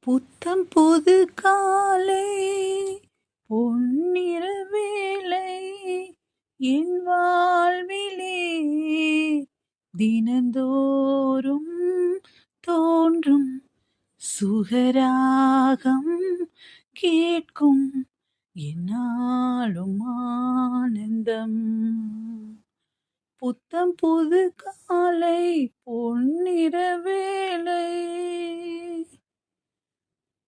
புத்தம் புது காலை பொன்னிற வேளை என் வாழ்விலே தினந்தோறும் தோன்றும் சுகராகம் கேட்கும் என்னாலும் ஆனந்தம். புத்தம் புது காலை பொன்னிற வேளை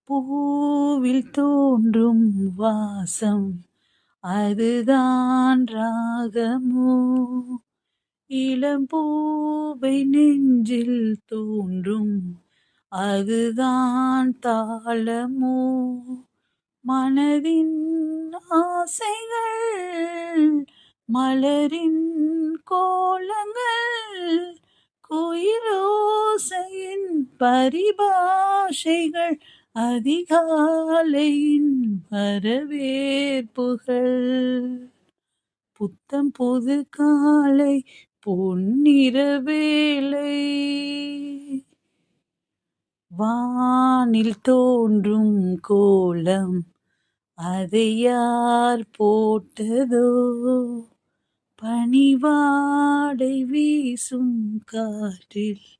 பூவில் தோன்றும் வாசம் அதுதான் ராகமோ, இளம்பூவை நெஞ்சில் தோன்றும் அதுதான் தாளமோ, மனதின் ஆசைகள் மலரின் கோலங்கள், குயிலோசையின் பரிபாஷைகள், அதிகாலையின் வரவேற்புகள். புத்தம் புது காலை பொன்னிற வேளை வானில் தோன்றும் கோலம் அதை யார் போட்டதோ, பனிவாடை வீசும் காற்றில்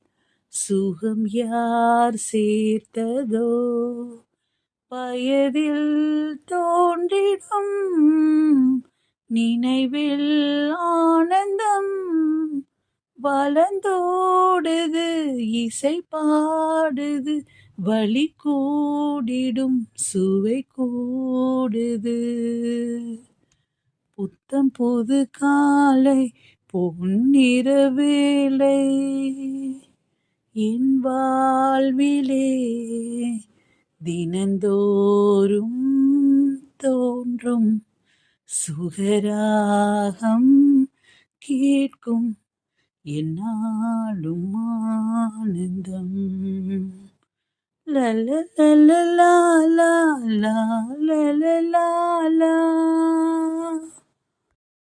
சுகம் யார் சேர்த்ததோ, வயதில் தோன்றிடும் நினைவில் ஆனந்தம் வளர்ந்தோடுது, இசை பாடுது, வலி கூடிடும் சுவை கூடுது. புத்தம் புது காலை பொன்னிற வேளை என் வாழ்விலே தினந்தோறும் தோன்றும் சுகராகம் கேட்கும் என்னாலும் ஆனந்தம். லல லல லா லா லா லல லா லா